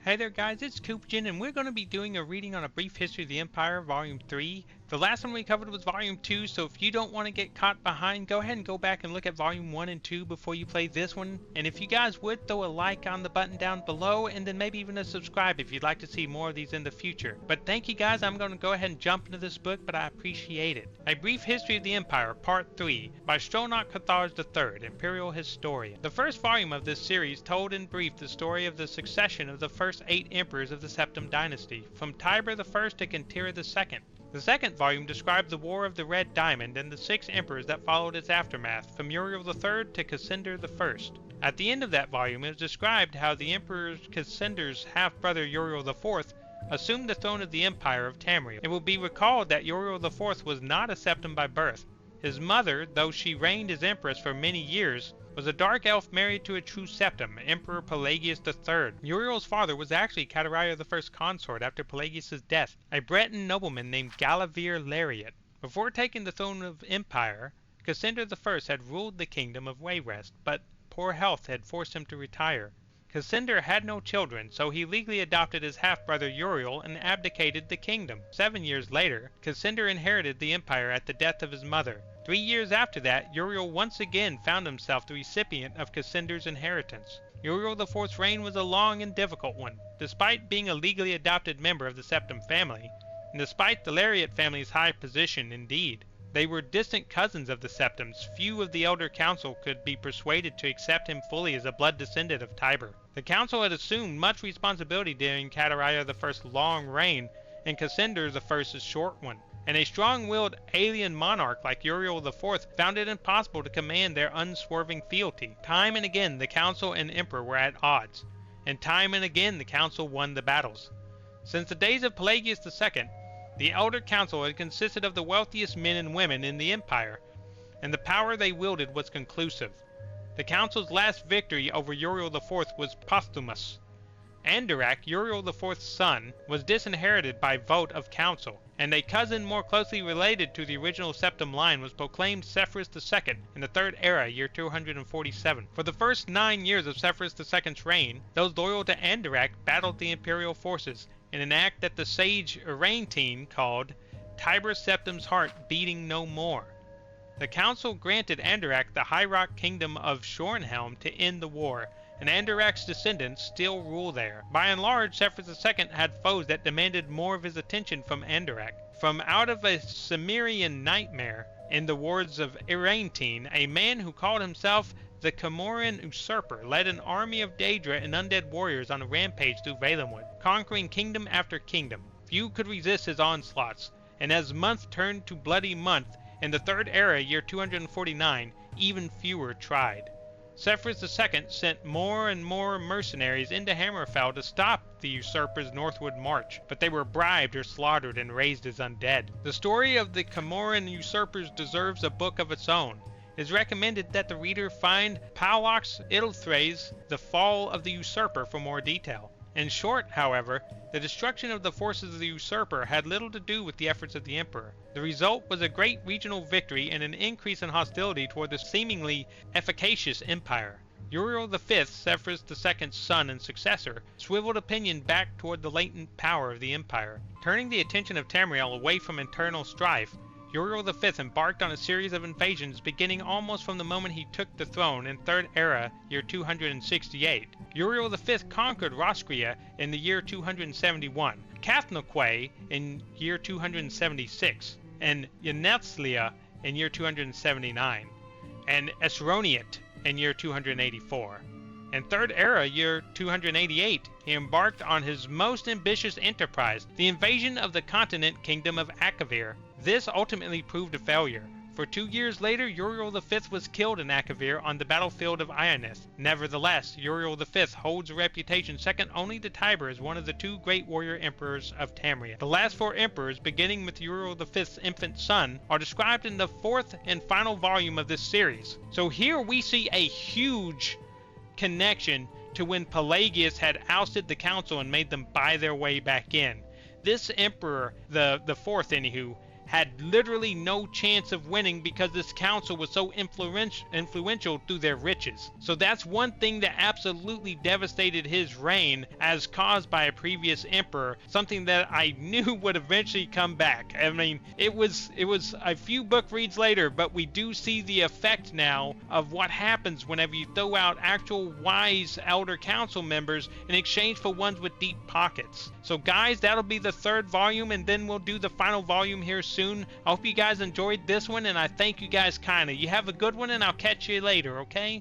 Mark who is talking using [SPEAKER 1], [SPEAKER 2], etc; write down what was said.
[SPEAKER 1] Hey there guys, it's Coopgen and we're going to be doing a reading on A Brief History of the Empire, Volume 3. The last one we covered was Volume 2, so if you don't want to get caught behind, go ahead and go back and look at Volume 1 and 2 before you play this one. And if you guys would, throw a like on the button down below, and then maybe even a subscribe if you'd like to see more of these in the future. But thank you guys, I'm going to go ahead and jump into this book, but I appreciate it. A Brief History of the Empire, Part 3, by Stronach Cathars III, Imperial Historian. The first volume of this series told in brief the story of the succession of the first 8 emperors of the Septim dynasty, from Tiber I to Kintira II. The second volume described the War of the Red Diamond and the 6 emperors that followed its aftermath, from Uriel III to Cassander I. At the end of that volume, it was described how the Emperor Cassander's half-brother Uriel IV assumed the throne of the Empire of Tamriel. It will be recalled that Uriel IV was not a Septim by birth. His mother, though she reigned as empress for many years, was a dark elf married to a true Septim, Emperor Pelagius III. Uriel's father was actually Catariah I's consort after Pelagius' death, a Breton nobleman named Galavir Lariat. Before taking the throne of Empire, Cassander I had ruled the kingdom of Wayrest, but poor health had forced him to retire. Cassander had no children, so he legally adopted his half-brother Uriel and abdicated the kingdom. 7 years later, Cassander inherited the empire at the death of his mother. 3 years after that, Uriel once again found himself the recipient of Cassander's inheritance. Uriel IV's reign was a long and difficult one. Despite being a legally adopted member of the Septim family, and despite the Lariat family's high position indeed, they were distant cousins of the Septims. Few of the elder council could be persuaded to accept him fully as a blood descendant of Tiber. The council had assumed much responsibility during Catariah I's long reign and Cassander I's short one, and a strong-willed alien monarch like Uriel IV found it impossible to command their unswerving fealty. Time and again the council and emperor were at odds, and time and again the council won the battles. Since the days of Pelagius II, the elder council had consisted of the wealthiest men and women in the empire, and the power they wielded was conclusive. The council's last victory over Uriel IV was posthumous. Andorak, Uriel IV's son, was disinherited by vote of council, and a cousin more closely related to the original Septim line was proclaimed Sepphoris II in the Third Era, year 247. For the first 9 years of Sepphoris II's reign, those loyal to Andorak battled the imperial forces in an act that the sage Irantine called Tiber Septim's Heart Beating No More. The council granted Andorak the High Rock Kingdom of Shornhelm to end the war, and Andorak's descendants still rule there. By and large, Sepphoris II had foes that demanded more of his attention from Andorak. From out of a Cimmerian nightmare, in the words of Irantine, a man who called himself the Camoran Usurper led an army of Daedra and undead warriors on a rampage through Valenwood, conquering kingdom after kingdom. Few could resist his onslaughts, and as month turned to bloody month, in the Third Era, year 249, even fewer tried. Sepphoris II sent more and more mercenaries into Hammerfell to stop the usurper's northward march, but they were bribed or slaughtered and raised as undead. The story of the Camoran usurpers deserves a book of its own. It is recommended that the reader find Paulox Ilthrae's The Fall of the Usurper for more detail. In short, however, the destruction of the forces of the usurper had little to do with the efforts of the emperor. The result was a great regional victory and an increase in hostility toward the seemingly efficacious empire. Uriel V, Sepphoris II's son and successor, swiveled opinion back toward the latent power of the empire. Turning the attention of Tamriel away from internal strife, Uriel V embarked on a series of invasions beginning almost from the moment he took the throne in Third Era, year 268. Uriel V conquered Roscria in the year 271, Cathnoquae in year 276, and Yanethslia in year 279, and Esroniet in year 284. In Third Era, year 288, he embarked on his most ambitious enterprise, the invasion of the continent kingdom of Akavir. This ultimately proved a failure, for 2 years later Uriel V was killed in Akavir on the battlefield of Ionith. Nevertheless, Uriel V holds a reputation second only to Tiber as one of the 2 great warrior emperors of Tamriel. The last 4 emperors, beginning with Uriel V's infant son, are described in the 4th and final volume of this series. So here we see a huge connection to when Pelagius had ousted the council and made them buy their way back in. This emperor, the 4th anywho, had literally no chance of winning because this council was so influential through their riches. So that's one thing that absolutely devastated his reign, as caused by a previous emperor, something that I knew would eventually come back. I mean, it was a few book reads later, but we do see the effect now of what happens whenever you throw out actual wise elder council members in exchange for ones with deep pockets. So guys, that'll be the third volume, and then we'll do the final volume here soon. I hope you guys enjoyed this one, and I thank you guys kindly. You have a good one, and I'll catch you later, okay?